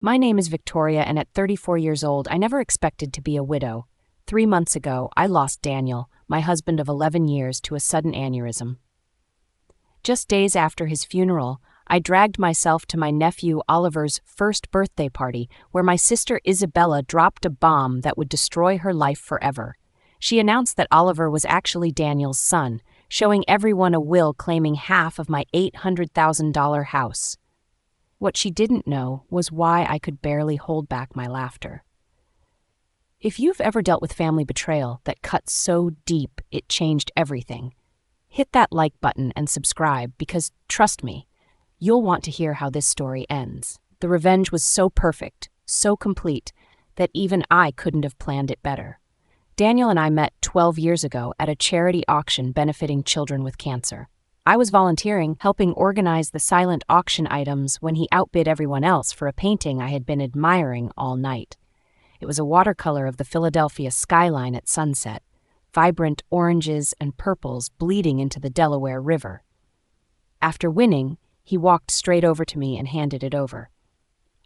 My name is Victoria, and at 34 years old, I never expected to be a widow. 3 months ago, I lost Daniel, my husband of 11 years, to a sudden aneurysm. Just days after his funeral, I dragged myself to my nephew Oliver's first birthday party, where my sister Isabella dropped a bomb that would destroy her life forever. She announced that Oliver was actually Daniel's son, showing everyone a will claiming half of my $800,000 house. What she didn't know was why I could barely hold back my laughter. If you've ever dealt with family betrayal that cut so deep it changed everything, hit that like button and subscribe because, trust me, you'll want to hear how this story ends. The revenge was so perfect, so complete, that even I couldn't have planned it better. Daniel and I met 12 years ago at a charity auction benefiting children with cancer. I was volunteering, helping organize the silent auction items when he outbid everyone else for a painting I had been admiring all night. It was a watercolor of the Philadelphia skyline at sunset, vibrant oranges and purples bleeding into the Delaware River. After winning, he walked straight over to me and handed it over.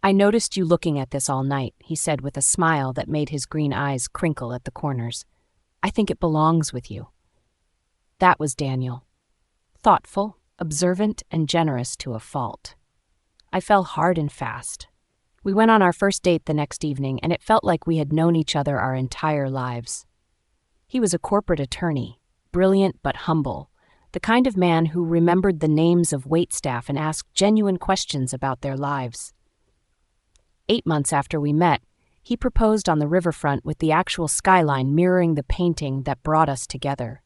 "I noticed you looking at this all night," he said with a smile that made his green eyes crinkle at the corners. "I think it belongs with you." That was Daniel. Thoughtful, observant, and generous to a fault. I fell hard and fast. We went on our first date the next evening, and it felt like we had known each other our entire lives. He was a corporate attorney, brilliant but humble, the kind of man who remembered the names of waitstaff and asked genuine questions about their lives. 8 months after we met, he proposed on the riverfront with the actual skyline mirroring the painting that brought us together.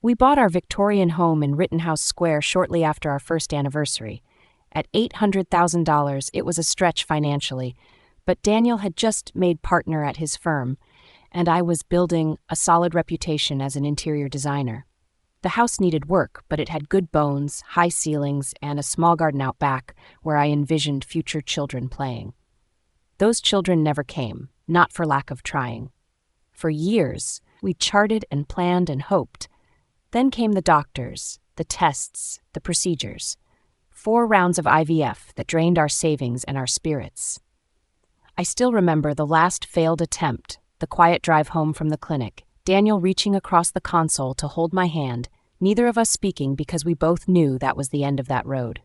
We bought our Victorian home in Rittenhouse Square shortly after our first anniversary. At $800,000, it was a stretch financially, but Daniel had just made partner at his firm, and I was building a solid reputation as an interior designer. The house needed work, but it had good bones, high ceilings, and a small garden out back where I envisioned future children playing. Those children never came, not for lack of trying. For years, we charted and planned and hoped. Then came the doctors, the tests, the procedures. 4 rounds of IVF that drained our savings and our spirits. I still remember the last failed attempt, the quiet drive home from the clinic, Daniel reaching across the console to hold my hand, neither of us speaking because we both knew that was the end of that road.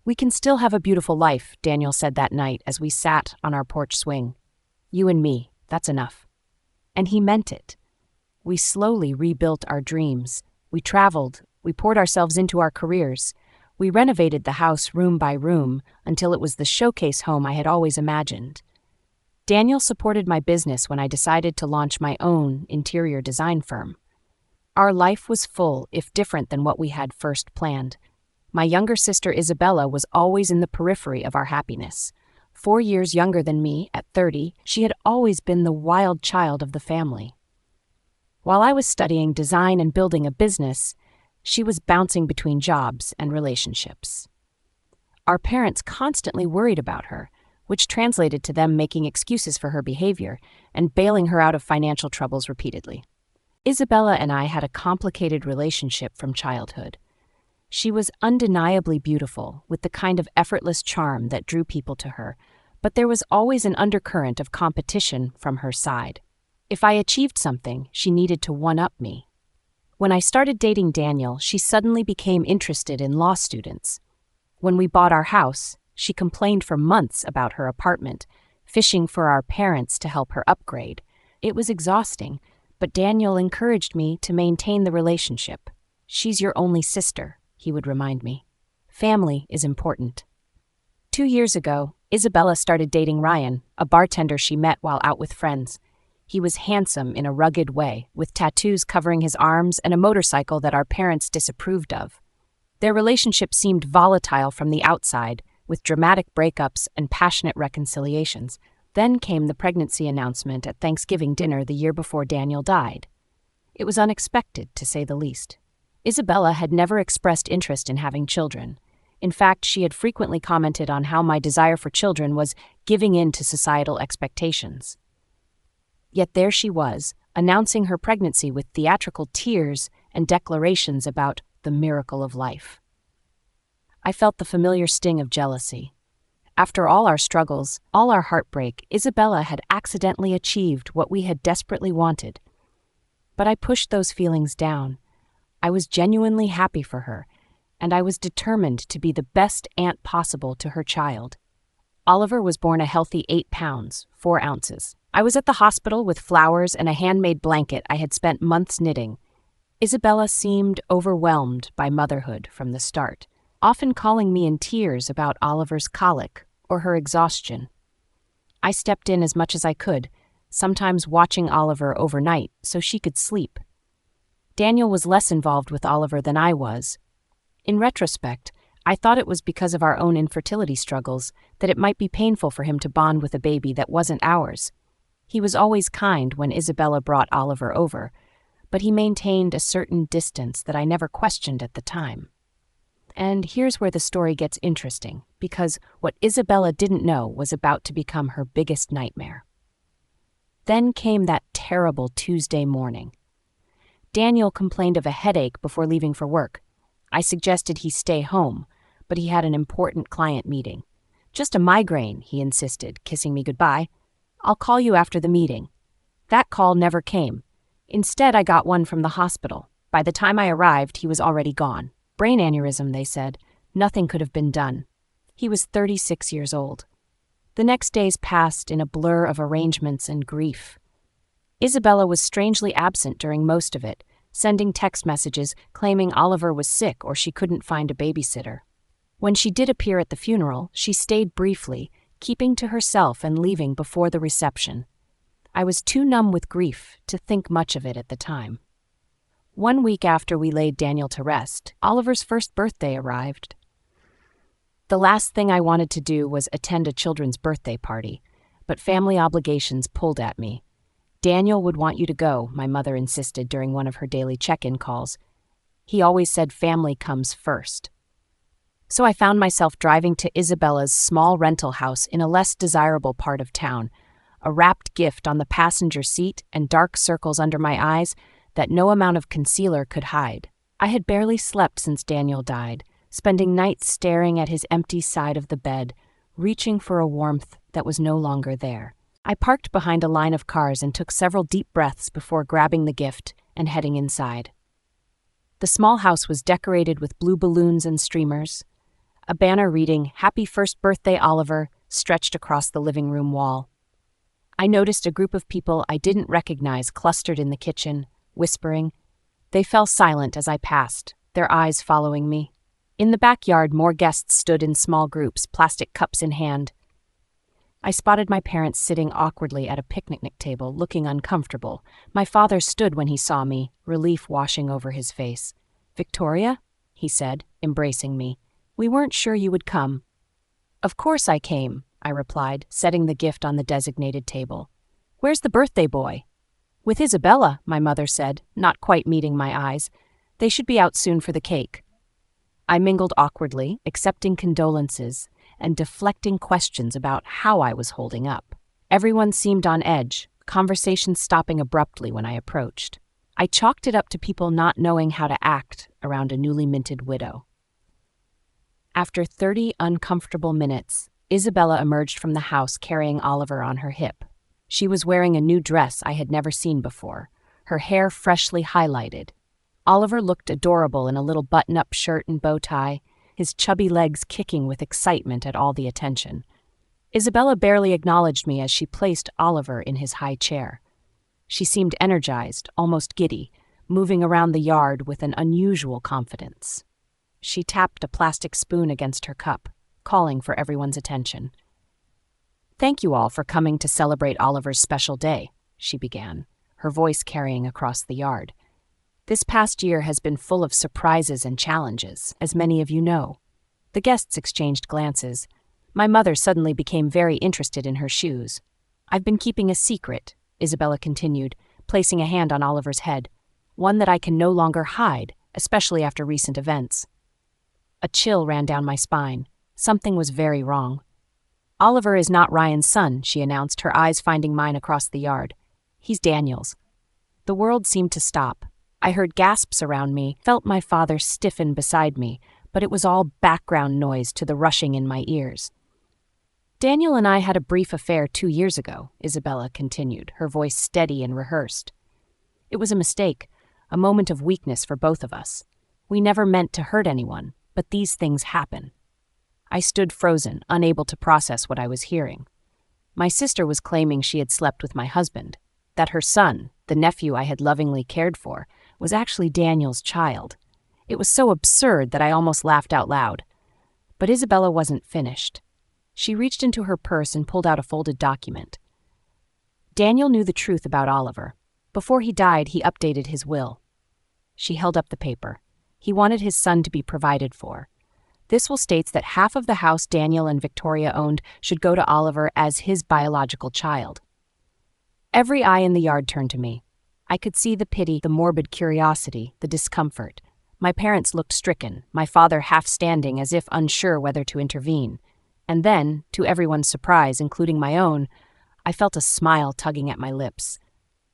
"We can still have a beautiful life," Daniel said that night as we sat on our porch swing. "You and me, that's enough." And he meant it. We slowly rebuilt our dreams. We traveled. We poured ourselves into our careers. We renovated the house room by room until it was the showcase home I had always imagined. Daniel supported my business when I decided to launch my own interior design firm. Our life was full, if different than what we had first planned. My younger sister Isabella was always in the periphery of our happiness. 4 years younger than me, at 30, she had always been the wild child of the family. While I was studying design and building a business, she was bouncing between jobs and relationships. Our parents constantly worried about her, which translated to them making excuses for her behavior and bailing her out of financial troubles repeatedly. Isabella and I had a complicated relationship from childhood. She was undeniably beautiful, with the kind of effortless charm that drew people to her, but there was always an undercurrent of competition from her side. If I achieved something, she needed to one-up me. When I started dating Daniel, she suddenly became interested in law students. When we bought our house, she complained for months about her apartment, fishing for our parents to help her upgrade. It was exhausting, but Daniel encouraged me to maintain the relationship. "She's your only sister," he would remind me. "Family is important." 2 years ago, Isabella started dating Ryan, a bartender she met while out with friends. He was handsome in a rugged way, with tattoos covering his arms and a motorcycle that our parents disapproved of. Their relationship seemed volatile from the outside, with dramatic breakups and passionate reconciliations. Then came the pregnancy announcement at Thanksgiving dinner the year before Daniel died. It was unexpected, to say the least. Isabella had never expressed interest in having children. In fact, she had frequently commented on how my desire for children was giving in to societal expectations. Yet there she was, announcing her pregnancy with theatrical tears and declarations about the miracle of life. I felt the familiar sting of jealousy. After all our struggles, all our heartbreak, Isabella had accidentally achieved what we had desperately wanted. But I pushed those feelings down. I was genuinely happy for her, and I was determined to be the best aunt possible to her child. Oliver was born a healthy 8 pounds, 4 ounces. I was at the hospital with flowers and a handmade blanket I had spent months knitting. Isabella seemed overwhelmed by motherhood from the start, often calling me in tears about Oliver's colic or her exhaustion. I stepped in as much as I could, sometimes watching Oliver overnight so she could sleep. Daniel was less involved with Oliver than I was. In retrospect, I thought it was because of our own infertility struggles that it might be painful for him to bond with a baby that wasn't ours. He was always kind when Isabella brought Oliver over, but he maintained a certain distance that I never questioned at the time. And here's where the story gets interesting, because what Isabella didn't know was about to become her biggest nightmare. Then came that terrible Tuesday morning. Daniel complained of a headache before leaving for work. I suggested he stay home, but he had an important client meeting. "Just a migraine," he insisted, kissing me goodbye. "I'll call you after the meeting." That call never came. Instead, I got one from the hospital. By the time I arrived, he was already gone. Brain aneurysm, they said. Nothing could have been done. He was 36 years old. The next days passed in a blur of arrangements and grief. Isabella was strangely absent during most of it, sending text messages claiming Oliver was sick or she couldn't find a babysitter. When she did appear at the funeral, she stayed briefly, keeping to herself and leaving before the reception. I was too numb with grief to think much of it at the time. 1 week after we laid Daniel to rest, Oliver's first birthday arrived. The last thing I wanted to do was attend a children's birthday party, but family obligations pulled at me. "Daniel would want you to go," my mother insisted during one of her daily check-in calls. "He always said family comes first." So I found myself driving to Isabella's small rental house in a less desirable part of town, a wrapped gift on the passenger seat and dark circles under my eyes that no amount of concealer could hide. I had barely slept since Daniel died, spending nights staring at his empty side of the bed, reaching for a warmth that was no longer there. I parked behind a line of cars and took several deep breaths before grabbing the gift and heading inside. The small house was decorated with blue balloons and streamers. A banner reading, "Happy First Birthday, Oliver," stretched across the living room wall. I noticed a group of people I didn't recognize clustered in the kitchen, whispering. They fell silent as I passed, their eyes following me. In the backyard, more guests stood in small groups, plastic cups in hand. I spotted my parents sitting awkwardly at a picnic table, looking uncomfortable. My father stood when he saw me, relief washing over his face. "Victoria?" he said, embracing me. "We weren't sure you would come." "Of course I came," I replied, setting the gift on the designated table. "Where's the birthday boy?" "With Isabella," my mother said, not quite meeting my eyes. "They should be out soon for the cake." I mingled awkwardly, accepting condolences and deflecting questions about how I was holding up. Everyone seemed on edge, conversation stopping abruptly when I approached. I chalked it up to people not knowing how to act around a newly minted widow. After 30 uncomfortable minutes, Isabella emerged from the house carrying Oliver on her hip. She was wearing a new dress I had never seen before, her hair freshly highlighted. Oliver looked adorable in a little button-up shirt and bow tie, his chubby legs kicking with excitement at all the attention. Isabella barely acknowledged me as she placed Oliver in his high chair. She seemed energized, almost giddy, moving around the yard with an unusual confidence. She tapped a plastic spoon against her cup, calling for everyone's attention. "Thank you all for coming to celebrate Oliver's special day," she began, her voice carrying across the yard. "This past year has been full of surprises and challenges, as many of you know." The guests exchanged glances. My mother suddenly became very interested in her shoes. "I've been keeping a secret," Isabella continued, placing a hand on Oliver's head, "one that I can no longer hide, especially after recent events." A chill ran down my spine. Something was very wrong. "Oliver is not Ryan's son," she announced, her eyes finding mine across the yard. "He's Daniel's." The world seemed to stop. I heard gasps around me, felt my father stiffen beside me, but it was all background noise to the rushing in my ears. Daniel and I had a brief affair 2 years ago, Isabella continued, her voice steady and rehearsed. It was a mistake, a moment of weakness for both of us. We never meant to hurt anyone, but these things happen. I stood frozen, unable to process what I was hearing. My sister was claiming she had slept with my husband, that her son, the nephew I had lovingly cared for, was actually Daniel's child. It was so absurd that I almost laughed out loud. But Isabella wasn't finished. She reached into her purse and pulled out a folded document. Daniel knew the truth about Oliver. Before he died, he updated his will. She held up the paper. He wanted his son to be provided for. This will states that half of the house Daniel and Victoria owned should go to Oliver as his biological child. Every eye in the yard turned to me. I could see the pity, the morbid curiosity, the discomfort. My parents looked stricken, my father half standing as if unsure whether to intervene. And then, to everyone's surprise, including my own, I felt a smile tugging at my lips.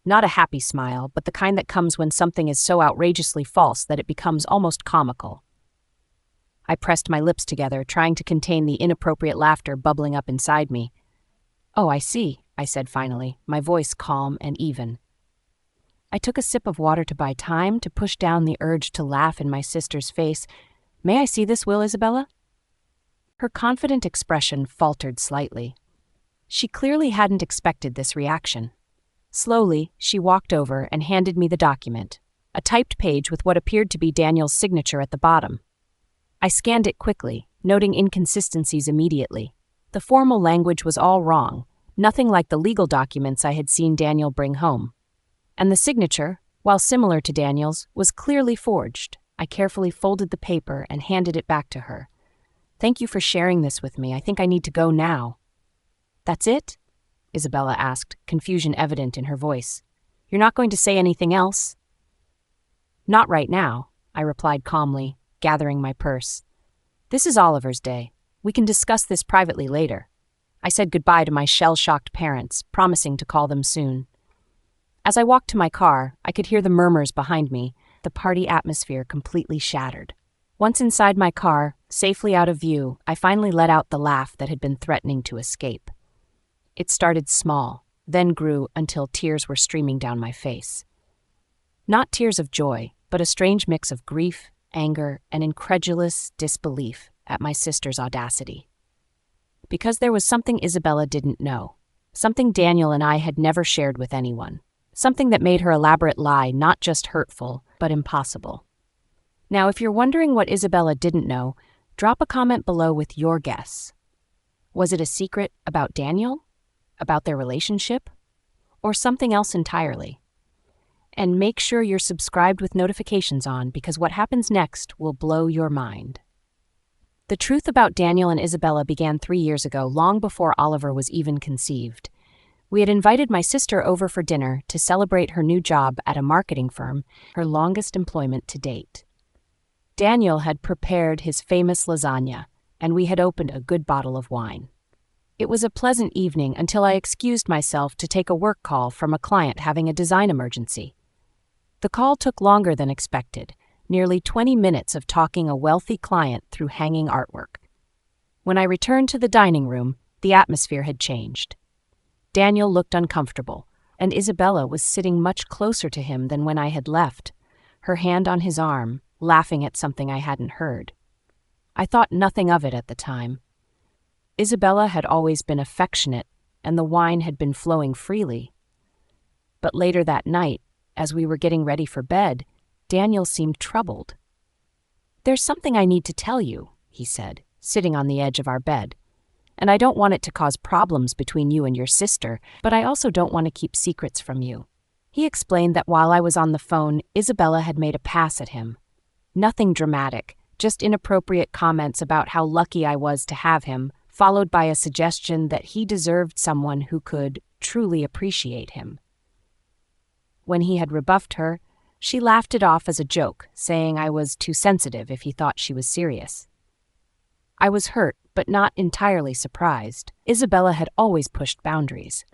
Not a happy smile, but the kind that comes when something is so outrageously false that it becomes almost comical. I pressed my lips together, trying to contain the inappropriate laughter bubbling up inside me. "Oh, I see," I said finally, my voice calm and even. I took a sip of water to buy time, to push down the urge to laugh in my sister's face. "May I see this will, Isabella?" Her confident expression faltered slightly. She clearly hadn't expected this reaction. Slowly, she walked over and handed me the document, a typed page with what appeared to be Daniel's signature at the bottom. I scanned it quickly, noting inconsistencies immediately. The formal language was all wrong, nothing like the legal documents I had seen Daniel bring home. And the signature, while similar to Daniel's, was clearly forged. I carefully folded the paper and handed it back to her. "Thank you for sharing this with me. I think I need to go now." "That's it?" Isabella asked, confusion evident in her voice. "You're not going to say anything else?" "Not right now," I replied calmly, gathering my purse. "This is Oliver's day. We can discuss this privately later." I said goodbye to my shell-shocked parents, promising to call them soon. As I walked to my car, I could hear the murmurs behind me, the party atmosphere completely shattered. Once inside my car, safely out of view, I finally let out the laugh that had been threatening to escape. It started small, then grew until tears were streaming down my face. Not tears of joy, but a strange mix of grief, anger, and incredulous disbelief at my sister's audacity. Because there was something Isabella didn't know, something Daniel and I had never shared with anyone, something that made her elaborate lie not just hurtful, but impossible. Now, if you're wondering what Isabella didn't know, drop a comment below with your guess. Was it a secret about Daniel? About their relationship? Or something else entirely? And make sure you're subscribed with notifications on, because what happens next will blow your mind. The truth about Daniel and Isabella began 3 years ago, long before Oliver was even conceived. We had invited my sister over for dinner to celebrate her new job at a marketing firm, her longest employment to date. Daniel had prepared his famous lasagna, and we had opened a good bottle of wine. It was a pleasant evening until I excused myself to take a work call from a client having a design emergency. The call took longer than expected, nearly 20 minutes of talking a wealthy client through hanging artwork. When I returned to the dining room, the atmosphere had changed. Daniel looked uncomfortable, and Isabella was sitting much closer to him than when I had left, her hand on his arm, laughing at something I hadn't heard. I thought nothing of it at the time. Isabella had always been affectionate, and the wine had been flowing freely. But later that night, as we were getting ready for bed, Daniel seemed troubled. "There's something I need to tell you," he said, sitting on the edge of our bed. "And I don't want it to cause problems between you and your sister, but I also don't want to keep secrets from you." He explained that while I was on the phone, Isabella had made a pass at him. Nothing dramatic, just inappropriate comments about how lucky I was to have him, followed by a suggestion that he deserved someone who could truly appreciate him. When he had rebuffed her, she laughed it off as a joke, saying I was too sensitive if he thought she was serious. I was hurt, but not entirely surprised. Isabella had always pushed boundaries.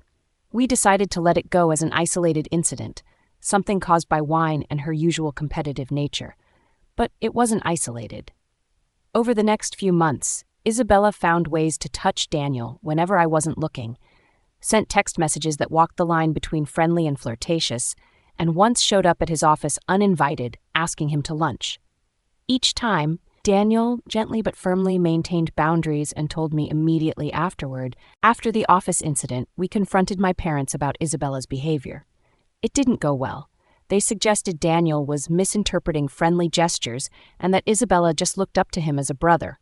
We decided to let it go as an isolated incident, something caused by wine and her usual competitive nature. But it wasn't isolated. Over the next few months, Isabella found ways to touch Daniel whenever I wasn't looking, sent text messages that walked the line between friendly and flirtatious, and once showed up at his office uninvited, asking him to lunch. Each time, Daniel gently but firmly maintained boundaries and told me immediately afterward. After the office incident, we confronted my parents about Isabella's behavior. It didn't go well. They suggested Daniel was misinterpreting friendly gestures and that Isabella just looked up to him as a brother.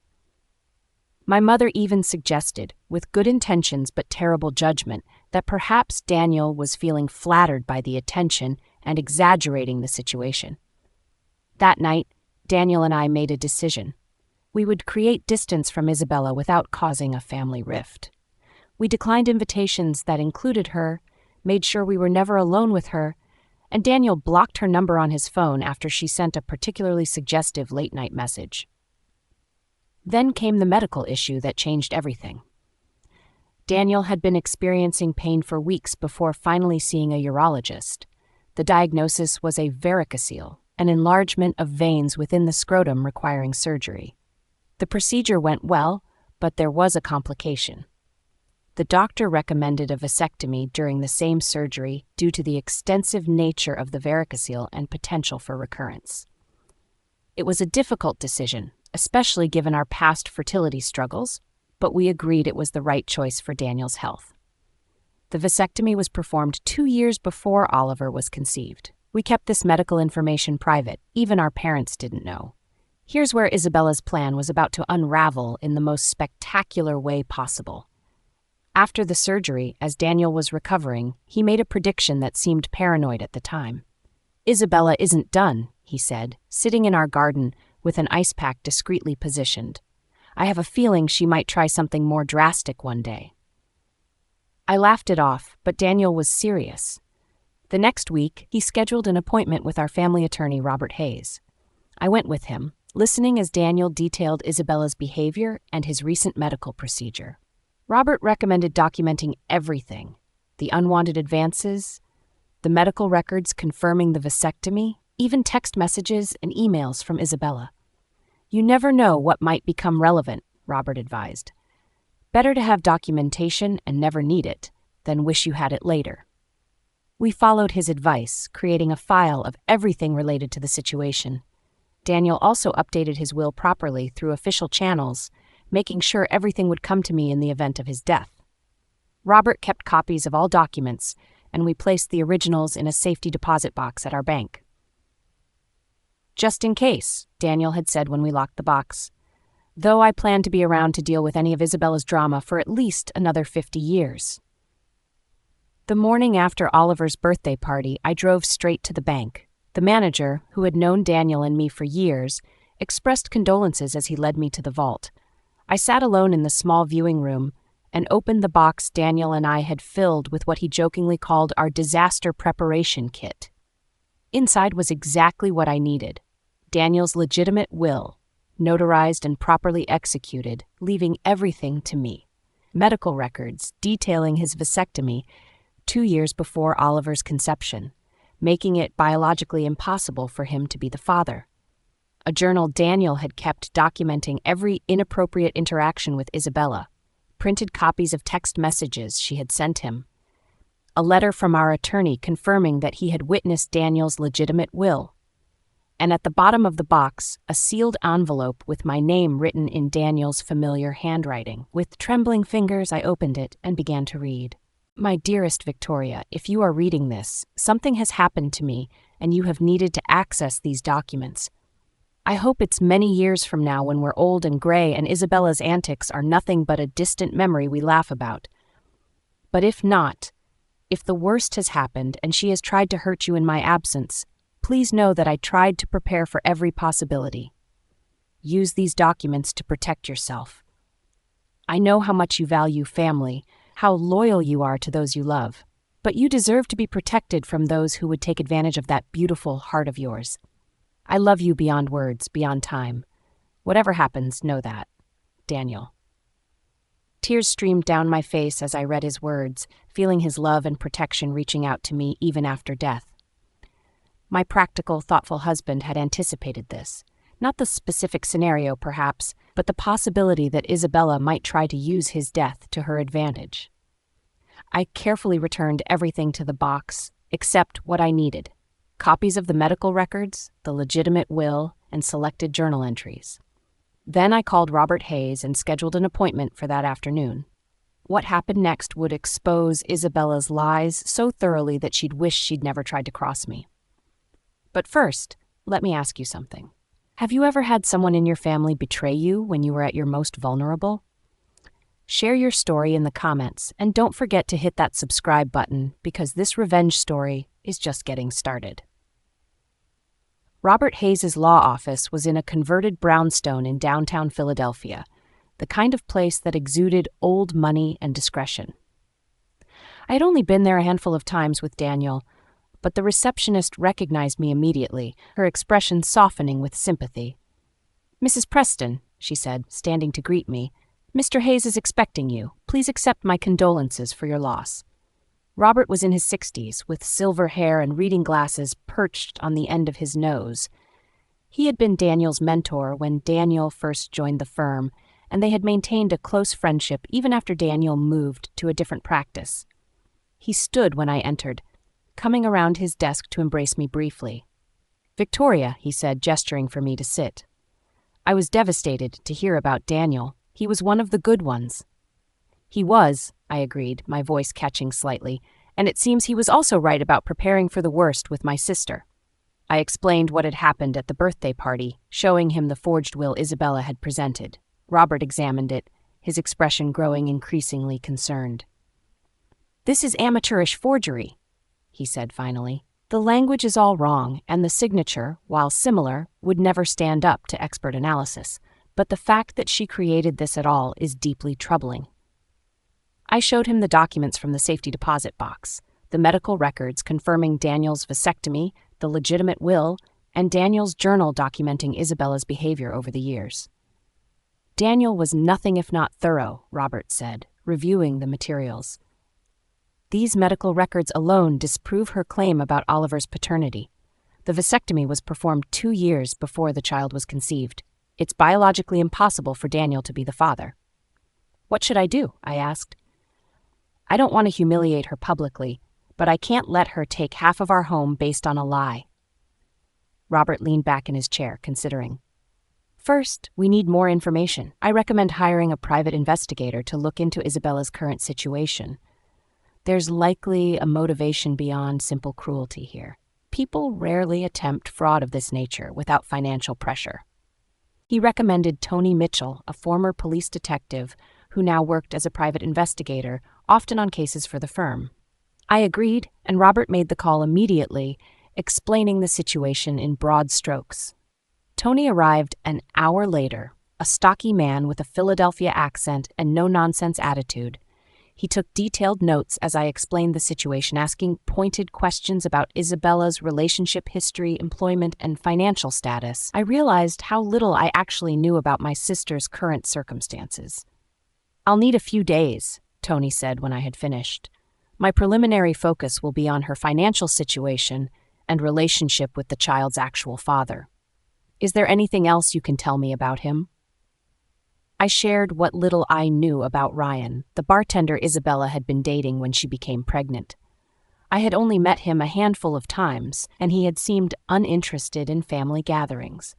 My mother even suggested, with good intentions but terrible judgment, that perhaps Daniel was feeling flattered by the attention and exaggerating the situation. That night, Daniel and I made a decision. We would create distance from Isabella without causing a family rift. We declined invitations that included her, made sure we were never alone with her, and Daniel blocked her number on his phone after she sent a particularly suggestive late-night message. Then came the medical issue that changed everything. Daniel had been experiencing pain for weeks before finally seeing a urologist. The diagnosis was a varicocele, an enlargement of veins within the scrotum requiring surgery. The procedure went well, but there was a complication. The doctor recommended a vasectomy during the same surgery due to the extensive nature of the varicocele and potential for recurrence. It was a difficult decision, especially given our past fertility struggles, but we agreed it was the right choice for Daniel's health. The vasectomy was performed 2 years before Oliver was conceived. We kept this medical information private, even our parents didn't know. Here's where Isabella's plan was about to unravel in the most spectacular way possible. After the surgery, as Daniel was recovering, he made a prediction that seemed paranoid at the time. "Isabella isn't done," he said, sitting in our garden with an ice pack discreetly positioned. "I have a feeling she might try something more drastic one day." I laughed it off, but Daniel was serious. The next week, he scheduled an appointment with our family attorney, Robert Hayes. I went with him, listening as Daniel detailed Isabella's behavior and his recent medical procedure. Robert recommended documenting everything: the unwanted advances, the medical records confirming the vasectomy, even text messages and emails from Isabella. "You never know what might become relevant," Robert advised. "Better to have documentation and never need it than wish you had it later." We followed his advice, creating a file of everything related to the situation. Daniel also updated his will properly through official channels, making sure everything would come to me in the event of his death. Robert kept copies of all documents, and we placed the originals in a safety deposit box at our bank. "Just in case," Daniel had said when we locked the box, "though I plan to be around to deal with any of Isabella's drama for at least another 50 years. The morning after Oliver's birthday party, I drove straight to the bank. The manager, who had known Daniel and me for years, expressed condolences as he led me to the vault. I sat alone in the small viewing room and opened the box Daniel and I had filled with what he jokingly called our disaster preparation kit. Inside was exactly what I needed: Daniel's legitimate will, notarized and properly executed, leaving everything to me. Medical records detailing his vasectomy 2 years before Oliver's conception, making it biologically impossible for him to be the father. A journal Daniel had kept documenting every inappropriate interaction with Isabella, printed copies of text messages she had sent him, a letter from our attorney confirming that he had witnessed Daniel's legitimate will, and at the bottom of the box, a sealed envelope with my name written in Daniel's familiar handwriting. With trembling fingers, I opened it and began to read. "My dearest Victoria, if you are reading this, something has happened to me, and you have needed to access these documents. I hope it's many years from now when we're old and gray and Isabella's antics are nothing but a distant memory we laugh about. But if not, if the worst has happened and she has tried to hurt you in my absence, please know that I tried to prepare for every possibility. Use these documents to protect yourself. I know how much you value family, how loyal you are to those you love, but you deserve to be protected from those who would take advantage of that beautiful heart of yours. I love you beyond words, beyond time. Whatever happens, know that. Daniel." Tears streamed down my face as I read his words, feeling his love and protection reaching out to me even after death. My practical, thoughtful husband had anticipated this. Not the specific scenario, perhaps, but the possibility that Isabella might try to use his death to her advantage. I carefully returned everything to the box, except what I needed: copies of the medical records, the legitimate will, and selected journal entries. Then I called Robert Hayes and scheduled an appointment for that afternoon. What happened next would expose Isabella's lies so thoroughly that she'd wish she'd never tried to cross me. But first, let me ask you something. Have you ever had someone in your family betray you when you were at your most vulnerable? Share your story in the comments, and don't forget to hit that subscribe button because this revenge story is just getting started. Robert Hayes' law office was in a converted brownstone in downtown Philadelphia, the kind of place that exuded old money and discretion. I had only been there a handful of times with Daniel, but the receptionist recognized me immediately, her expression softening with sympathy. "Mrs. Preston," she said, standing to greet me, "Mr. Hayes is expecting you. Please accept my condolences for your loss." Robert was in his 60s, with silver hair and reading glasses perched on the end of his nose. He had been Daniel's mentor when Daniel first joined the firm, and they had maintained a close friendship even after Daniel moved to a different practice. He stood when I entered, coming around his desk to embrace me briefly. "Victoria," he said, gesturing for me to sit. I was devastated to hear about Daniel. He was one of the good ones. "He was," I agreed, my voice catching slightly, "and it seems he was also right about preparing for the worst with my sister." I explained what had happened at the birthday party, showing him the forged will Isabella had presented. Robert examined it, his expression growing increasingly concerned. "This is amateurish forgery," he said finally. "The language is all wrong, and the signature, while similar, would never stand up to expert analysis. But the fact that she created this at all is deeply troubling." I showed him the documents from the safety deposit box, the medical records confirming Daniel's vasectomy, the legitimate will, and Daniel's journal documenting Isabella's behavior over the years. "Daniel was nothing if not thorough," Robert said, reviewing the materials. "These medical records alone disprove her claim about Oliver's paternity. The vasectomy was performed 2 years before the child was conceived. It's biologically impossible for Daniel to be the father." "What should I do?" I asked. "I don't want to humiliate her publicly, but I can't let her take half of our home based on a lie." Robert leaned back in his chair, considering. "First, we need more information. I recommend hiring a private investigator to look into Isabella's current situation. There's likely a motivation beyond simple cruelty here. People rarely attempt fraud of this nature without financial pressure." He recommended Tony Mitchell, a former police detective who now worked as a private investigator, often on cases for the firm. I agreed, and Robert made the call immediately, explaining the situation in broad strokes. Tony arrived an hour later, a stocky man with a Philadelphia accent and no-nonsense attitude. He took detailed notes as I explained the situation, asking pointed questions about Isabella's relationship history, employment, and financial status. I realized how little I actually knew about my sister's current circumstances. "I'll need a few days," Tony said when I had finished. "My preliminary focus will be on her financial situation and relationship with the child's actual father. Is there anything else you can tell me about him?" I shared what little I knew about Ryan, the bartender Isabella had been dating when she became pregnant. I had only met him a handful of times, and he had seemed uninterested in family gatherings.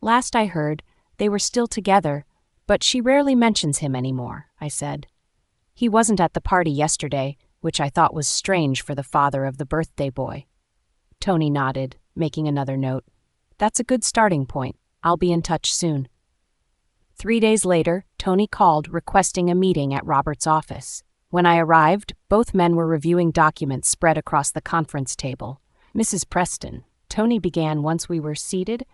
Last I heard, they were still together, but she rarely mentions him anymore, I said. "He wasn't at the party yesterday, which I thought was strange for the father of the birthday boy." Tony nodded, making another note. "That's a good starting point. I'll be in touch soon." 3 days later, Tony called requesting a meeting at Robert's office. When I arrived, both men were reviewing documents spread across the conference table. "Mrs. Preston," Tony began once we were seated,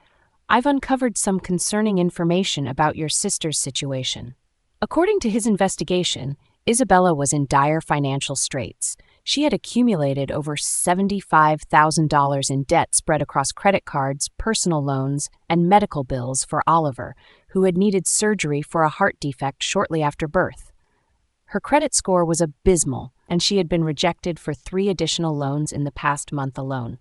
"I've uncovered some concerning information about your sister's situation." According to his investigation, Isabella was in dire financial straits. She had accumulated over $75,000 in debt spread across credit cards, personal loans, and medical bills for Oliver, who had needed surgery for a heart defect shortly after birth. Her credit score was abysmal, and she had been rejected for 3 additional loans in the past month alone.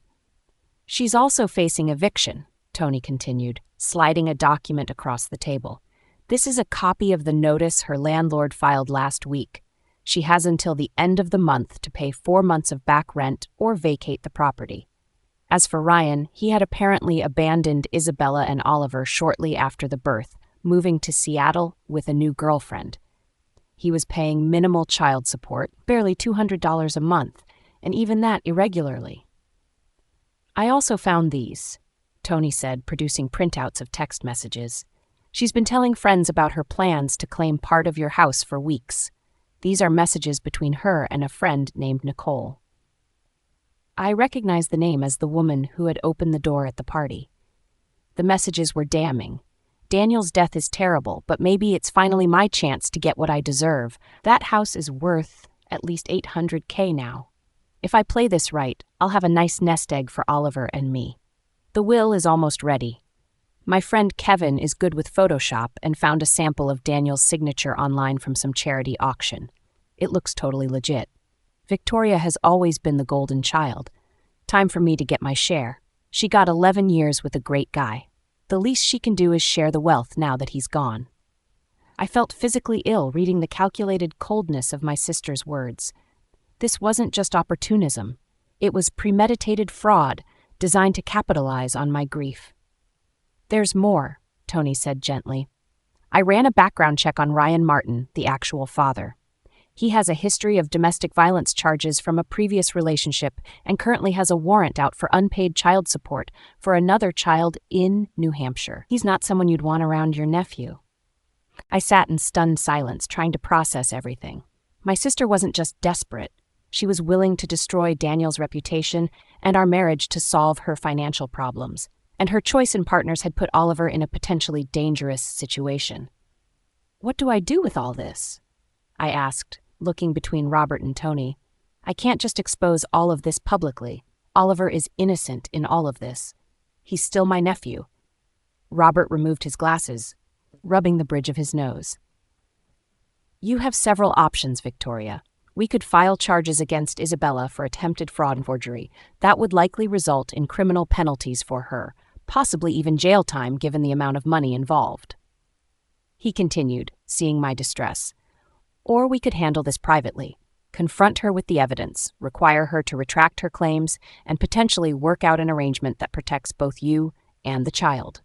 She's also facing eviction. Tony continued, sliding a document across the table. "This is a copy of the notice her landlord filed last week. She has until the end of the month to pay 4 months of back rent or vacate the property." As for Ryan, he had apparently abandoned Isabella and Oliver shortly after the birth, moving to Seattle with a new girlfriend. He was paying minimal child support, barely $200 a month, and even that irregularly. "I also found these," Tony said, producing printouts of text messages. "She's been telling friends about her plans to claim part of your house for weeks. These are messages between her and a friend named Nicole." I recognized the name as the woman who had opened the door at the party. The messages were damning. "Daniel's death is terrible, but maybe it's finally my chance to get what I deserve. That house is worth at least $800K now. If I play this right, I'll have a nice nest egg for Oliver and me. The will is almost ready. My friend Kevin is good with Photoshop and found a sample of Daniel's signature online from some charity auction. It looks totally legit. Victoria has always been the golden child. Time for me to get my share. She got 11 years with a great guy. The least she can do is share the wealth now that he's gone." I felt physically ill reading the calculated coldness of my sister's words. This wasn't just opportunism. It was premeditated fraud designed to capitalize on my grief. "There's more," Tony said gently. "I ran a background check on Ryan Martin, the actual father. He has a history of domestic violence charges from a previous relationship and currently has a warrant out for unpaid child support for another child in New Hampshire. He's not someone you'd want around your nephew." I sat in stunned silence, trying to process everything. My sister wasn't just desperate. She was willing to destroy Daniel's reputation and our marriage to solve her financial problems, and her choice in partners had put Oliver in a potentially dangerous situation. "What do I do with all this?" I asked, looking between Robert and Tony. "I can't just expose all of this publicly. Oliver is innocent in all of this. He's still my nephew." Robert removed his glasses, rubbing the bridge of his nose. "You have several options, Victoria. We could file charges against Isabella for attempted fraud and forgery. That would likely result in criminal penalties for her, possibly even jail time given the amount of money involved." He continued, seeing my distress. "Or we could handle this privately, confront her with the evidence, require her to retract her claims, and potentially work out an arrangement that protects both you and the child."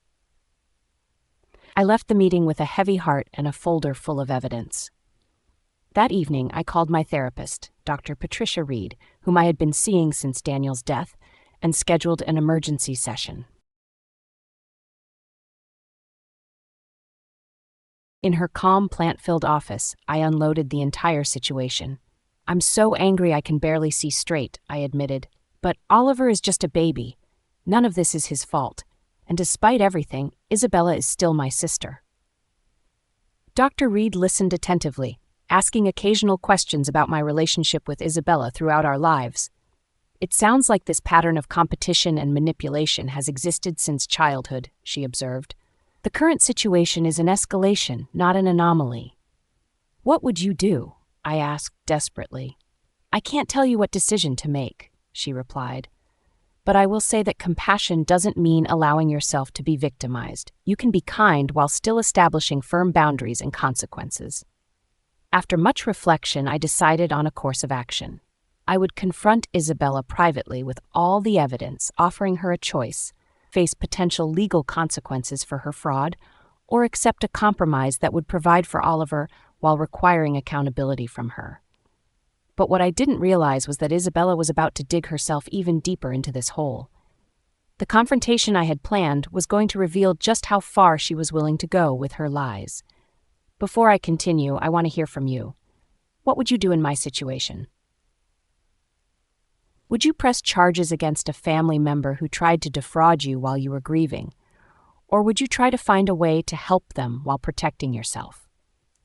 I left the meeting with a heavy heart and a folder full of evidence. That evening, I called my therapist, Dr. Patricia Reed, whom I had been seeing since Daniel's death, and scheduled an emergency session. In her calm, plant-filled office, I unloaded the entire situation. "I'm so angry I can barely see straight," I admitted. "But Oliver is just a baby. None of this is his fault. And despite everything, Isabella is still my sister." Dr. Reed listened attentively, asking occasional questions about my relationship with Isabella throughout our lives. "It sounds like this pattern of competition and manipulation has existed since childhood," she observed. "The current situation is an escalation, not an anomaly." "What would you do?" I asked desperately. "I can't tell you what decision to make," she replied. "But I will say that compassion doesn't mean allowing yourself to be victimized. You can be kind while still establishing firm boundaries and consequences." After much reflection, I decided on a course of action. I would confront Isabella privately with all the evidence, offering her a choice: face potential legal consequences for her fraud, or accept a compromise that would provide for Oliver while requiring accountability from her. But what I didn't realize was that Isabella was about to dig herself even deeper into this hole. The confrontation I had planned was going to reveal just how far she was willing to go with her lies. Before I continue, I want to hear from you. What would you do in my situation? Would you press charges against a family member who tried to defraud you while you were grieving? Or would you try to find a way to help them while protecting yourself?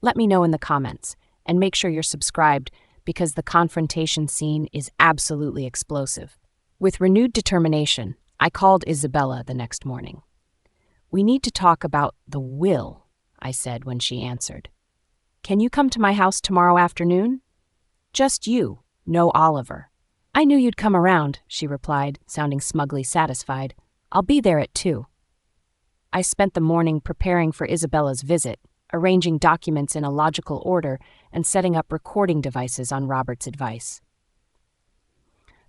Let me know in the comments, and make sure you're subscribed because the confrontation scene is absolutely explosive. With renewed determination, I called Isabella the next morning. "We need to talk about the will," I said when she answered. "Can you come to my house tomorrow afternoon?" "Just you, no Oliver." "I knew you'd come around," she replied, sounding smugly satisfied. "I'll be there at 2. I spent the morning preparing for Isabella's visit, arranging documents in a logical order and setting up recording devices on Robert's advice.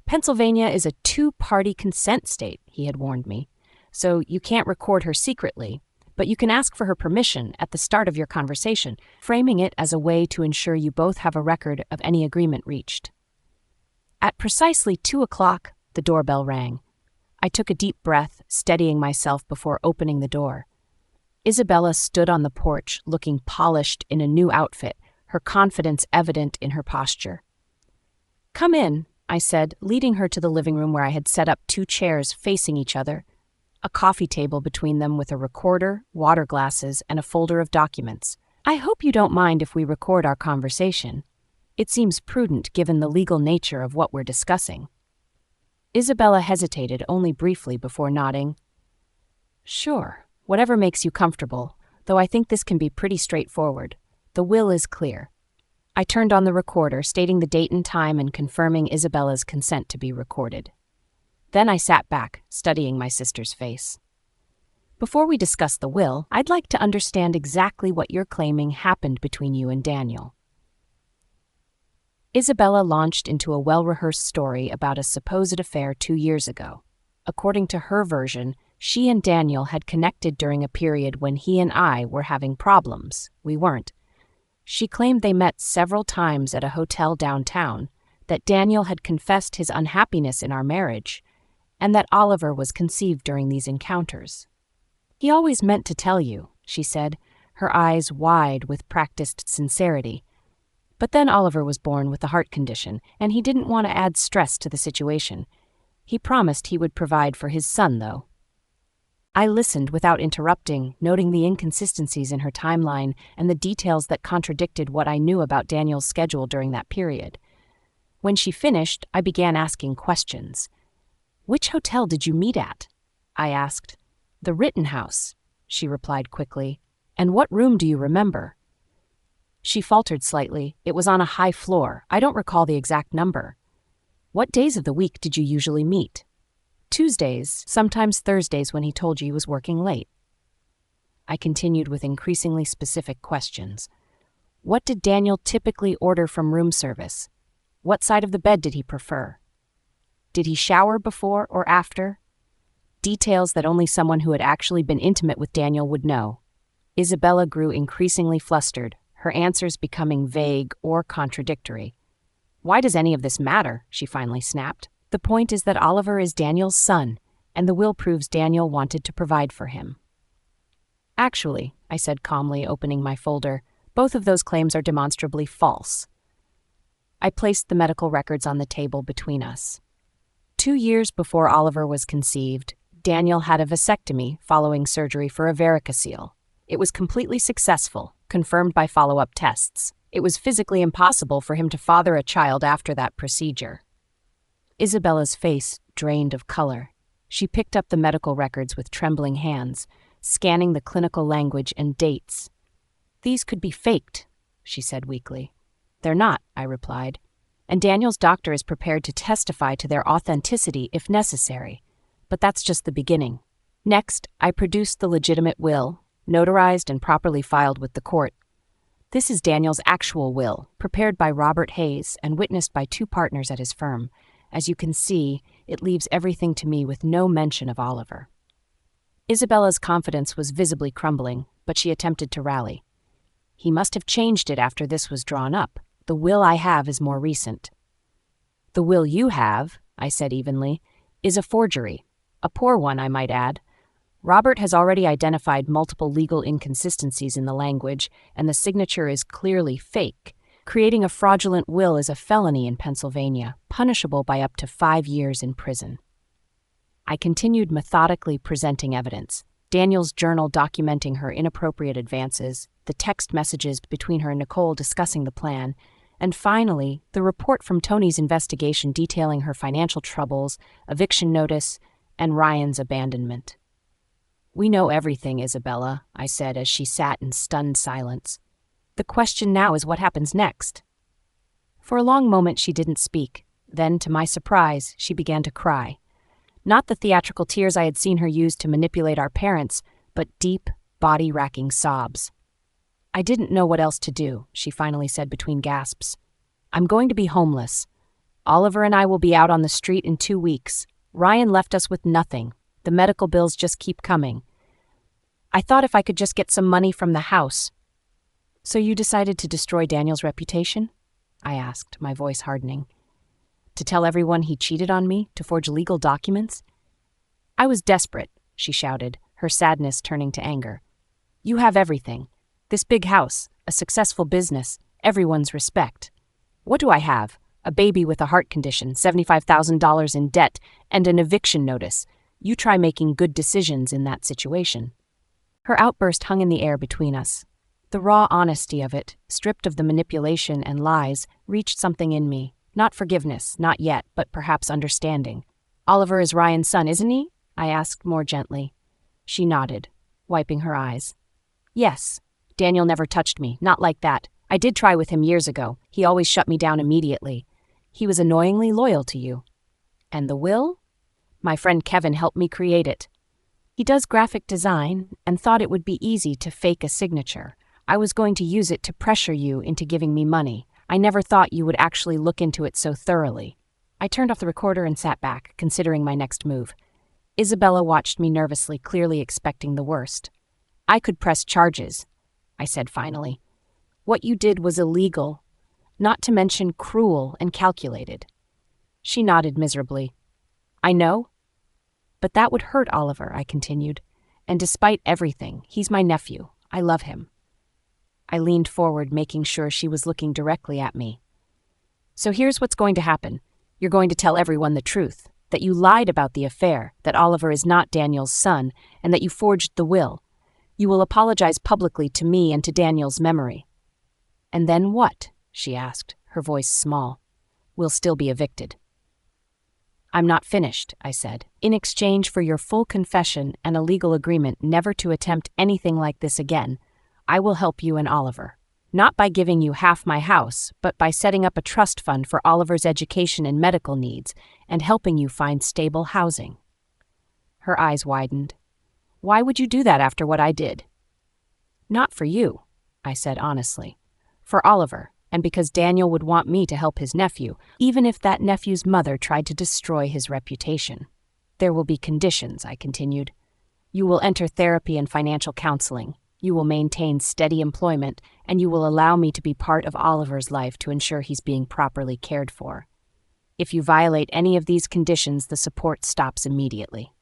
Pennsylvania is a two-party consent state, he had warned me, so you can't record her secretly, but you can ask for her permission at the start of your conversation, framing it as a way to ensure you both have a record of any agreement reached. At precisely 2:00, the doorbell rang. I took a deep breath, steadying myself before opening the door. Isabella stood on the porch, looking polished in a new outfit, her confidence evident in her posture. "Come in," I said, leading her to the living room where I had set up 2 chairs facing each other, a coffee table between them with a recorder, water glasses, and a folder of documents. "I hope you don't mind if we record our conversation. It seems prudent given the legal nature of what we're discussing." Isabella hesitated only briefly before nodding. "Sure, whatever makes you comfortable, though I think this can be pretty straightforward. The will is clear." I turned on the recorder, stating the date and time and confirming Isabella's consent to be recorded. Then I sat back, studying my sister's face. "Before we discuss the will, I'd like to understand exactly what you're claiming happened between you and Daniel." Isabella launched into a well-rehearsed story about a supposed affair 2 years ago. According to her version, she and Daniel had connected during a period when he and I were having problems. We weren't. She claimed they met several times at a hotel downtown, that Daniel had confessed his unhappiness in our marriage, and that Oliver was conceived during these encounters. "He always meant to tell you," she said, her eyes wide with practiced sincerity. "But then Oliver was born with a heart condition, and he didn't want to add stress to the situation. He promised he would provide for his son, though." I listened without interrupting, noting the inconsistencies in her timeline and the details that contradicted what I knew about Daniel's schedule during that period. When she finished, I began asking questions. "Which hotel did you meet at?" I asked. "The Rittenhouse," she replied quickly. "And what room do you remember?" She faltered slightly. "It was on a high floor. I don't recall the exact number." "What days of the week did you usually meet?" "Tuesdays, sometimes Thursdays when he told you he was working late." I continued with increasingly specific questions. "What did Daniel typically order from room service? What side of the bed did he prefer? Did he shower before or after?" Details that only someone who had actually been intimate with Daniel would know. Isabella grew increasingly flustered, her answers becoming vague or contradictory. "Why does any of this matter?" she finally snapped. "The point is that Oliver is Daniel's son, and the will proves Daniel wanted to provide for him." "Actually," I said calmly, opening my folder, "both of those claims are demonstrably false." I placed the medical records on the table between us. 2 years before Oliver was conceived, Daniel had a vasectomy following surgery for a varicocele. It was completely successful, confirmed by follow-up tests. It was physically impossible for him to father a child after that procedure. Isabella's face drained of color. She picked up the medical records with trembling hands, scanning the clinical language and dates. "These could be faked," she said weakly. "They're not," I replied, "and Daniel's doctor is prepared to testify to their authenticity if necessary. But that's just the beginning." Next, I produced the legitimate will, notarized and properly filed with the court. This is Daniel's actual will, prepared by Robert Hayes and witnessed by 2 partners at his firm. As you can see, it leaves everything to me with no mention of Oliver. Isabella's confidence was visibly crumbling, but she attempted to rally. "He must have changed it after this was drawn up. The will I have is more recent." "The will you have," I said evenly, "is a forgery. A poor one, I might add. Robert has already identified multiple legal inconsistencies in the language, and the signature is clearly fake. Creating a fraudulent will is a felony in Pennsylvania, punishable by up to 5 years in prison." I continued methodically presenting evidence. Daniel's journal documenting her inappropriate advances, the text messages between her and Nicole discussing the plan, and finally, the report from Tony's investigation detailing her financial troubles, eviction notice, and Ryan's abandonment. "We know everything, Isabella," I said as she sat in stunned silence. "The question now is what happens next." For a long moment she didn't speak. Then, to my surprise, she began to cry. Not the theatrical tears I had seen her use to manipulate our parents, but deep, body-racking sobs. "I didn't know what else to do," she finally said between gasps. "I'm going to be homeless. Oliver and I will be out on the street in 2 weeks. Ryan left us with nothing. The medical bills just keep coming. I thought if I could just get some money from the house." "So you decided to destroy Daniel's reputation?" I asked, my voice hardening. "To tell everyone he cheated on me, to forge legal documents?" "I was desperate," she shouted, her sadness turning to anger. "You have everything. This big house, a successful business, everyone's respect. What do I have? A baby with a heart condition, $75,000 in debt, and an eviction notice. You try making good decisions in that situation." Her outburst hung in the air between us. The raw honesty of it, stripped of the manipulation and lies, reached something in me. Not forgiveness, not yet, but perhaps understanding. "Oliver is Ryan's son, isn't he?" I asked more gently. She nodded, wiping her eyes. "Yes. Daniel never touched me, not like that. I did try with him years ago. He always shut me down immediately. He was annoyingly loyal to you." "And the will?" "My friend Kevin helped me create it. He does graphic design and thought it would be easy to fake a signature. I was going to use it to pressure you into giving me money. I never thought you would actually look into it so thoroughly." I turned off the recorder and sat back, considering my next move. Isabella watched me nervously, clearly expecting the worst. "I could press charges," I said finally. "What you did was illegal, not to mention cruel and calculated." She nodded miserably. "I know. But that would hurt Oliver," I continued. "And despite everything, he's my nephew. I love him." I leaned forward, making sure she was looking directly at me. "So here's what's going to happen. You're going to tell everyone the truth, that you lied about the affair, that Oliver is not Daniel's son, and that you forged the will. You will apologize publicly to me and to Daniel's memory." "And then what?" she asked, her voice small. "We'll still be evicted." "I'm not finished," I said. "In exchange for your full confession and a legal agreement never to attempt anything like this again, I will help you and Oliver. Not by giving you half my house, but by setting up a trust fund for Oliver's education and medical needs and helping you find stable housing." Her eyes widened. "Why would you do that after what I did?" "Not for you," I said honestly. "For Oliver, and because Daniel would want me to help his nephew, even if that nephew's mother tried to destroy his reputation. There will be conditions," I continued. "You will enter therapy and financial counseling. You will maintain steady employment, and you will allow me to be part of Oliver's life to ensure he's being properly cared for. If you violate any of these conditions, the support stops immediately."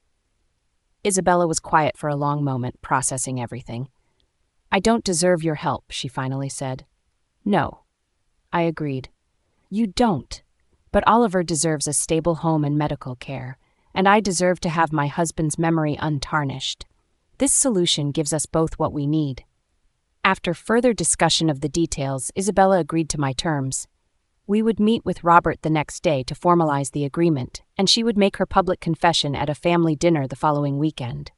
Isabella was quiet for a long moment, processing everything. "I don't deserve your help," she finally said. "No," I agreed. "You don't. But Oliver deserves a stable home and medical care, and I deserve to have my husband's memory untarnished. This solution gives us both what we need." After further discussion of the details, Isabella agreed to my terms. We would meet with Robert the next day to formalize the agreement, and she would make her public confession at a family dinner the following weekend.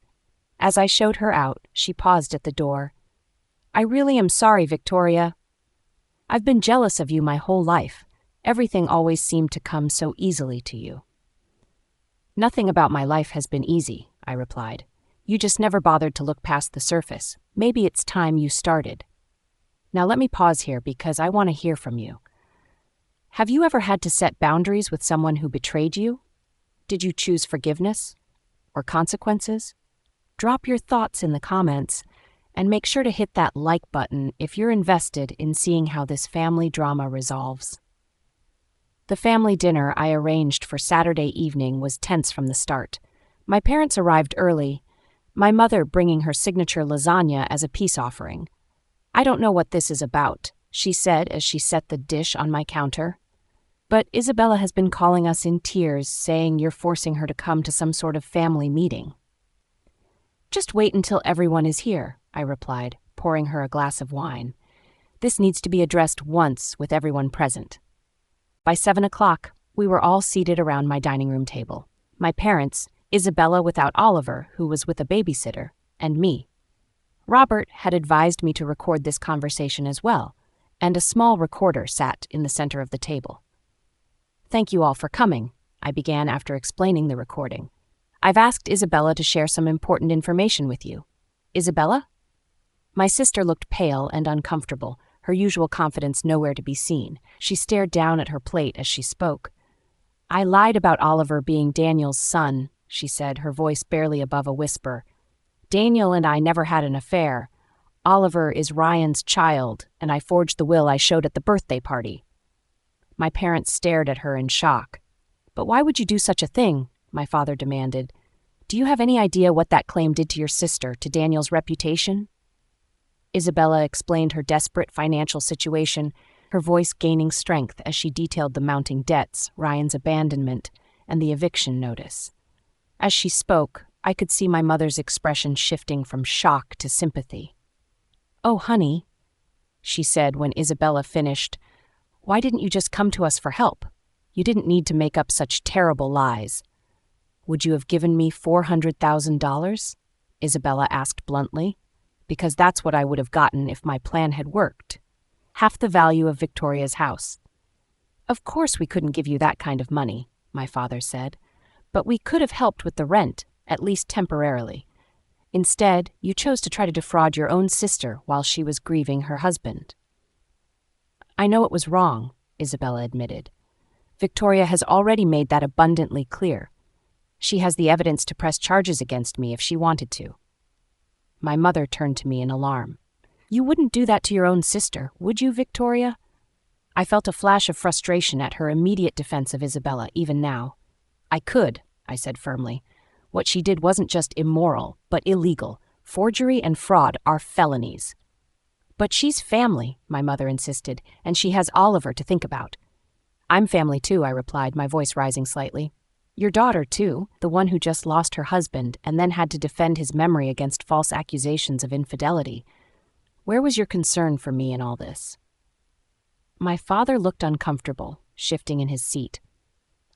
As I showed her out, she paused at the door. "I really am sorry, Victoria. I've been jealous of you my whole life. Everything always seemed to come so easily to you." "Nothing about my life has been easy," I replied. "You just never bothered to look past the surface. Maybe it's time you started. Now let me pause here because I want to hear from you. Have you ever had to set boundaries with someone who betrayed you? Did you choose forgiveness or consequences? Drop your thoughts in the comments, and make sure to hit that like button if you're invested in seeing how this family drama resolves." The family dinner I arranged for Saturday evening was tense from the start. My parents arrived early, my mother bringing her signature lasagna as a peace offering. "I don't know what this is about," she said as she set the dish on my counter. "But Isabella has been calling us in tears, saying you're forcing her to come to some sort of family meeting." "Just wait until everyone is here," I replied, pouring her a glass of wine. "This needs to be addressed once with everyone present." By 7 o'clock, we were all seated around my dining room table. My parents, Isabella without Oliver, who was with a babysitter, and me. Robert had advised me to record this conversation as well, and a small recorder sat in the center of the table. "Thank you all for coming," I began after explaining the recording. "I've asked Isabella to share some important information with you." Isabella? My sister looked pale and uncomfortable, her usual confidence nowhere to be seen. She stared down at her plate as she spoke. I lied about Oliver being Daniel's son, she said, her voice barely above a whisper. Daniel and I never had an affair. Oliver is Ryan's child, and I forged the will I showed at the birthday party. My parents stared at her in shock. But why would you do such a thing? My father demanded. Do you have any idea what that claim did to your sister, to Daniel's reputation? Isabella explained her desperate financial situation, her voice gaining strength as she detailed the mounting debts, Ryan's abandonment, and the eviction notice. As she spoke, I could see my mother's expression shifting from shock to sympathy. Oh, honey, she said when Isabella finished, why didn't you just come to us for help? You didn't need to make up such terrible lies. Would you have given me $400,000? Isabella asked bluntly. Because that's what I would have gotten if my plan had worked. Half the value of Victoria's house. Of course we couldn't give you that kind of money, my father said, but we could have helped with the rent, at least temporarily. Instead, you chose to try to defraud your own sister while she was grieving her husband. I know it was wrong, Isabella admitted. Victoria has already made that abundantly clear. She has the evidence to press charges against me if she wanted to. My mother turned to me in alarm. You wouldn't do that to your own sister, would you, Victoria? I felt a flash of frustration at her immediate defense of Isabella, even now. I could, I said firmly. What she did wasn't just immoral, but illegal. Forgery and fraud are felonies. But she's family, my mother insisted, and she has Oliver to think about. I'm family too, I replied, my voice rising slightly. Your daughter, too, the one who just lost her husband and then had to defend his memory against false accusations of infidelity. Where was your concern for me in all this? My father looked uncomfortable, shifting in his seat.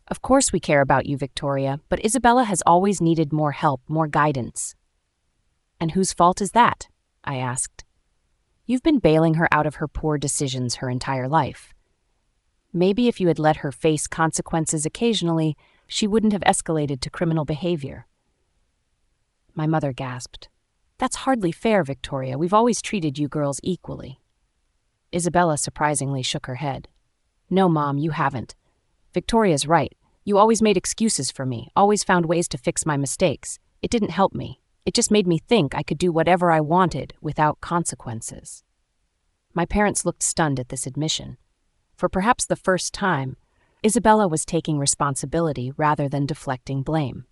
Of course we care about you, Victoria, but Isabella has always needed more help, more guidance. And whose fault is that? I asked. You've been bailing her out of her poor decisions her entire life. Maybe if you had let her face consequences occasionally, she wouldn't have escalated to criminal behavior. My mother gasped. That's hardly fair, Victoria. We've always treated you girls equally. Isabella surprisingly shook her head. No, Mom, you haven't. Victoria's right. You always made excuses for me, always found ways to fix my mistakes. It didn't help me. It just made me think I could do whatever I wanted without consequences. My parents looked stunned at this admission. For perhaps the first time, Isabella was taking responsibility rather than deflecting blame.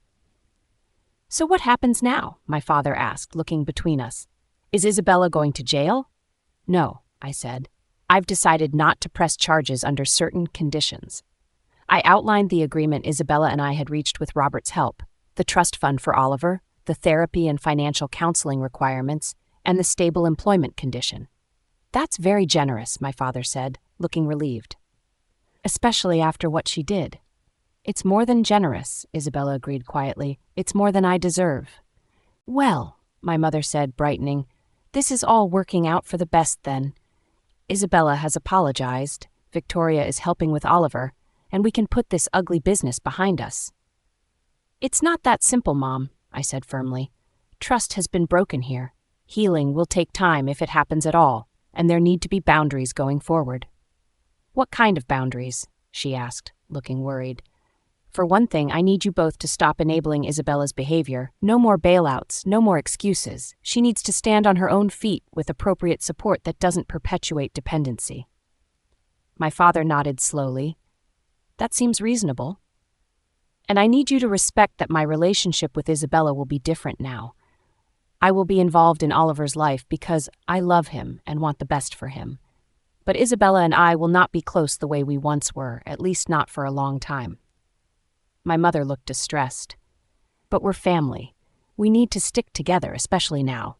So what happens now? My father asked, looking between us. Is Isabella going to jail? No, I said. I've decided not to press charges under certain conditions. I outlined the agreement Isabella and I had reached with Robert's help, the trust fund for Oliver, the therapy and financial counseling requirements, and the stable employment condition. That's very generous, my father said, looking relieved. Especially after what she did. It's more than generous, Isabella agreed quietly. It's more than I deserve. Well, my mother said, brightening, this is all working out for the best then. Isabella has apologized, Victoria is helping with Oliver, and we can put this ugly business behind us. It's not that simple, Mom, I said firmly. Trust has been broken here. Healing will take time if it happens at all, and there need to be boundaries going forward. What kind of boundaries? She asked, looking worried. For one thing, I need you both to stop enabling Isabella's behavior. No more bailouts, no more excuses. She needs to stand on her own feet with appropriate support that doesn't perpetuate dependency. My father nodded slowly. That seems reasonable. And I need you to respect that my relationship with Isabella will be different now. I will be involved in Oliver's life because I love him and want the best for him. But Isabella and I will not be close the way we once were, at least not for a long time. My mother looked distressed. But we're family. We need to stick together, especially now.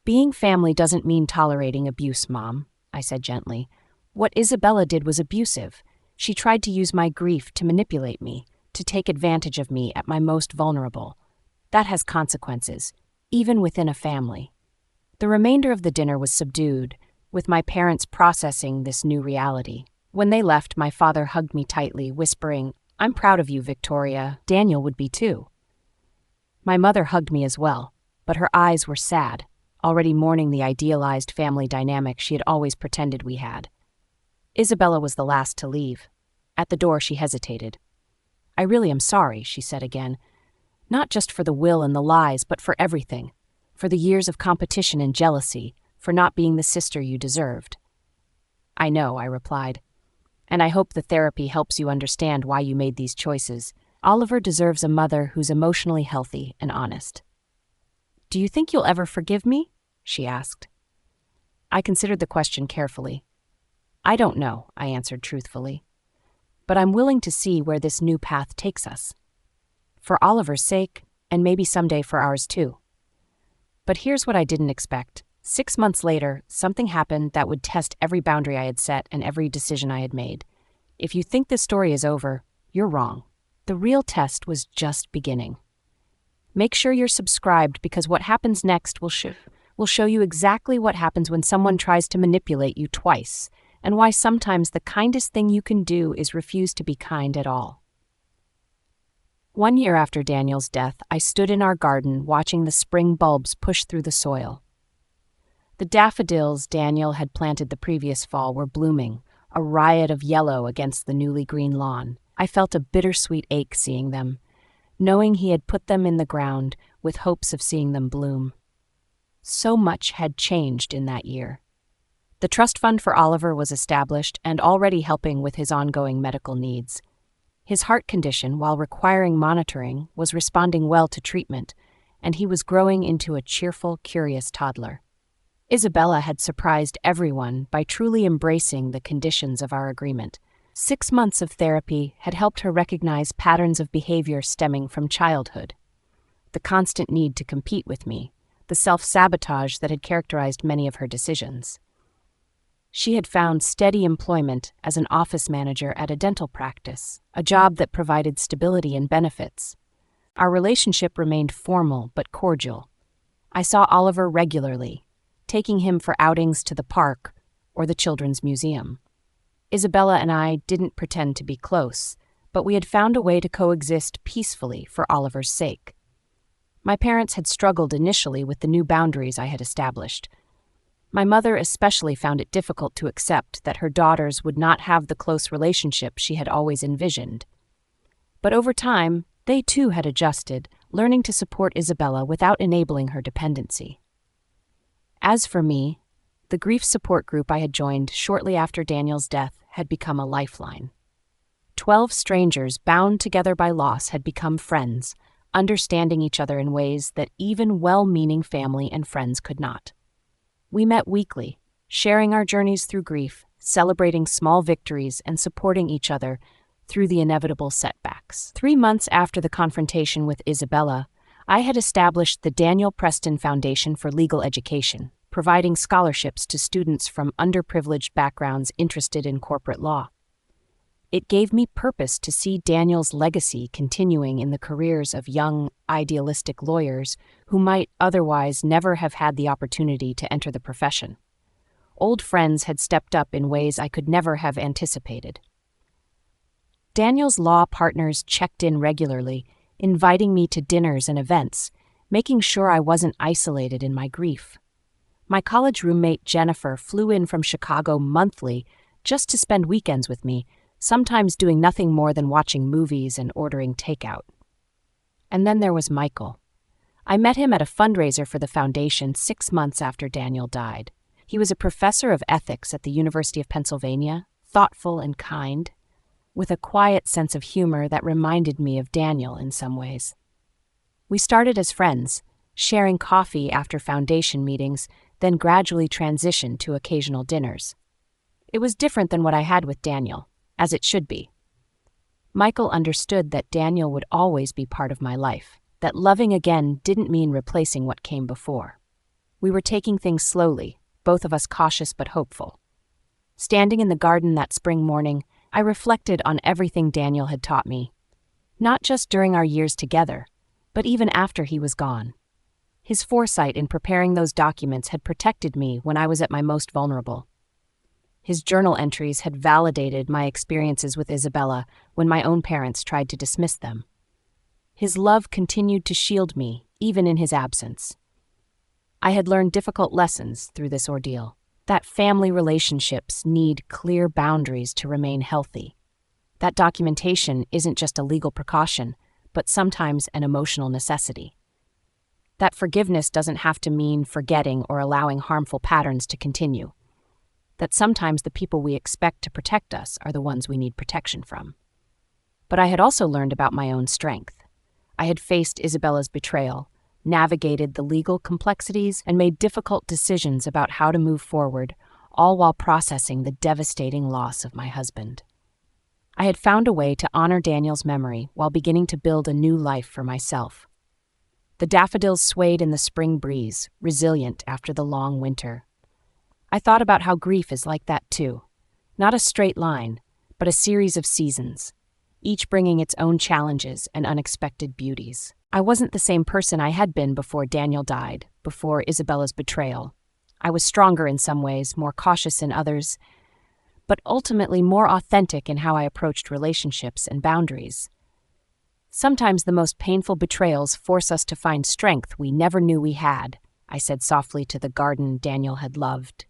Being family doesn't mean tolerating abuse, Mom, I said gently. What Isabella did was abusive. She tried to use my grief to manipulate me, to take advantage of me at my most vulnerable. That has consequences, even within a family. The remainder of the dinner was subdued, with my parents processing this new reality. When they left, my father hugged me tightly, whispering, I'm proud of you, Victoria. Daniel would be too. My mother hugged me as well. but her eyes were sad, already mourning the idealized family dynamic she had always pretended we had. Isabella was the last to leave. At the door, she hesitated. "I really am sorry," she said again. "Not just for the will and the lies, but for everything. For the years of competition and jealousy, for not being the sister you deserved." "I know," I replied. "And I hope the therapy helps you understand why you made these choices. Oliver deserves a mother who's emotionally healthy and honest." "Do you think you'll ever forgive me?" she asked. I considered the question carefully. "I don't know," I answered truthfully. "But I'm willing to see where this new path takes us. For Oliver's sake, and maybe someday for ours too." But here's what I didn't expect. 6 months later, something happened that would test every boundary I had set and every decision I had made. If you think this story is over, you're wrong. The real test was just beginning. Make sure you're subscribed, because what happens next will show you exactly what happens when someone tries to manipulate you twice, and why sometimes the kindest thing you can do is refuse to be kind at all. 1 year after Daniel's death, I stood in our garden watching the spring bulbs push through the soil. The daffodils Daniel had planted the previous fall were blooming, a riot of yellow against the newly green lawn. I felt a bittersweet ache seeing them, knowing he had put them in the ground with hopes of seeing them bloom. So much had changed in that year. The trust fund for Oliver was established and already helping with his ongoing medical needs. His heart condition, while requiring monitoring, was responding well to treatment, and he was growing into a cheerful, curious toddler. Isabella had surprised everyone by truly embracing the conditions of our agreement. 6 months of therapy had helped her recognize patterns of behavior stemming from childhood. The constant need to compete with me, the self-sabotage that had characterized many of her decisions. She had found steady employment as an office manager at a dental practice, a job that provided stability and benefits. Our relationship remained formal but cordial. I saw Oliver regularly, taking him for outings to the park or the children's museum. Isabella and I didn't pretend to be close, but we had found a way to coexist peacefully for Oliver's sake. My parents had struggled initially with the new boundaries I had established. My mother especially found it difficult to accept that her daughters would not have the close relationship she had always envisioned. But over time, they too had adjusted, learning to support Isabella without enabling her dependency. As for me, the grief support group I had joined shortly after Daniel's death had become a lifeline. 12 strangers bound together by loss had become friends, understanding each other in ways that even well-meaning family and friends could not. We met weekly, sharing our journeys through grief, celebrating small victories, and supporting each other through the inevitable setbacks. 3 months after the confrontation with Isabella, I had established the Daniel Preston Foundation for Legal Education, providing scholarships to students from underprivileged backgrounds interested in corporate law. It gave me purpose to see Daniel's legacy continuing in the careers of young, idealistic lawyers who might otherwise never have had the opportunity to enter the profession. Old friends had stepped up in ways I could never have anticipated. Daniel's law partners checked in regularly, inviting me to dinners and events, making sure I wasn't isolated in my grief. My college roommate Jennifer flew in from Chicago monthly just to spend weekends with me, sometimes doing nothing more than watching movies and ordering takeout. And then there was Michael. I met him at a fundraiser for the foundation 6 months after Daniel died. He was a professor of ethics at the University of Pennsylvania, thoughtful and kind, with a quiet sense of humor that reminded me of Daniel in some ways. We started as friends, sharing coffee after foundation meetings, then gradually transitioned to occasional dinners. It was different than what I had with Daniel, as it should be. Michael understood that Daniel would always be part of my life, that loving again didn't mean replacing what came before. We were taking things slowly, both of us cautious but hopeful. Standing in the garden that spring morning, I reflected on everything Daniel had taught me, not just during our years together, but even after he was gone. His foresight in preparing those documents had protected me when I was at my most vulnerable. His journal entries had validated my experiences with Isabella when my own parents tried to dismiss them. His love continued to shield me, even in his absence. I had learned difficult lessons through this ordeal. That family relationships need clear boundaries to remain healthy. That documentation isn't just a legal precaution, but sometimes an emotional necessity. That forgiveness doesn't have to mean forgetting or allowing harmful patterns to continue. That sometimes the people we expect to protect us are the ones we need protection from. But I had also learned about my own strength. I had faced Isabella's betrayal, navigated the legal complexities, and made difficult decisions about how to move forward, all while processing the devastating loss of my husband. I had found a way to honor Daniel's memory while beginning to build a new life for myself. The daffodils swayed in the spring breeze, resilient after the long winter. I thought about how grief is like that too. Not a straight line, but a series of seasons, each bringing its own challenges and unexpected beauties. I wasn't the same person I had been before Daniel died, before Isabella's betrayal. I was stronger in some ways, more cautious in others, but ultimately more authentic in how I approached relationships and boundaries. Sometimes the most painful betrayals force us to find strength we never knew we had, I said softly to the garden Daniel had loved.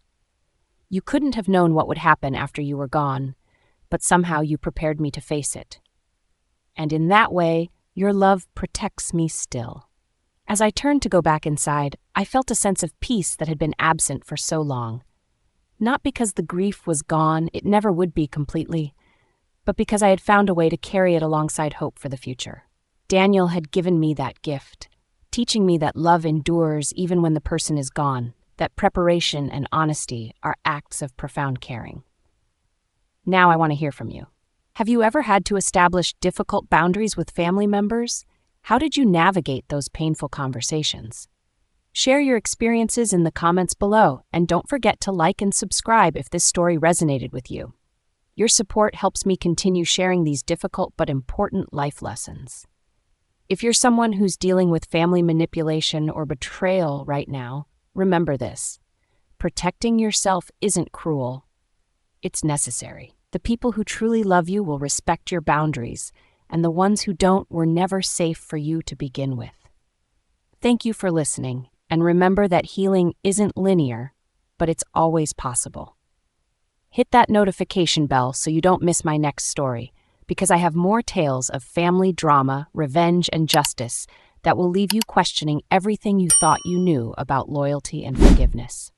You couldn't have known what would happen after you were gone, but somehow you prepared me to face it. And in that way, your love protects me still. As I turned to go back inside, I felt a sense of peace that had been absent for so long. Not because the grief was gone, it never would be completely, but because I had found a way to carry it alongside hope for the future. Daniel had given me that gift, teaching me that love endures even when the person is gone, that preparation and honesty are acts of profound caring. Now I want to hear from you. Have you ever had to establish difficult boundaries with family members? How did you navigate those painful conversations? Share your experiences in the comments below, and don't forget to like and subscribe if this story resonated with you. Your support helps me continue sharing these difficult but important life lessons. If you're someone who's dealing with family manipulation or betrayal right now, remember this. Protecting yourself isn't cruel. It's necessary. The people who truly love you will respect your boundaries, and the ones who don't were never safe for you to begin with. Thank you for listening, and remember that healing isn't linear, but it's always possible. Hit that notification bell so you don't miss my next story, because I have more tales of family drama, revenge, and justice that will leave you questioning everything you thought you knew about loyalty and forgiveness.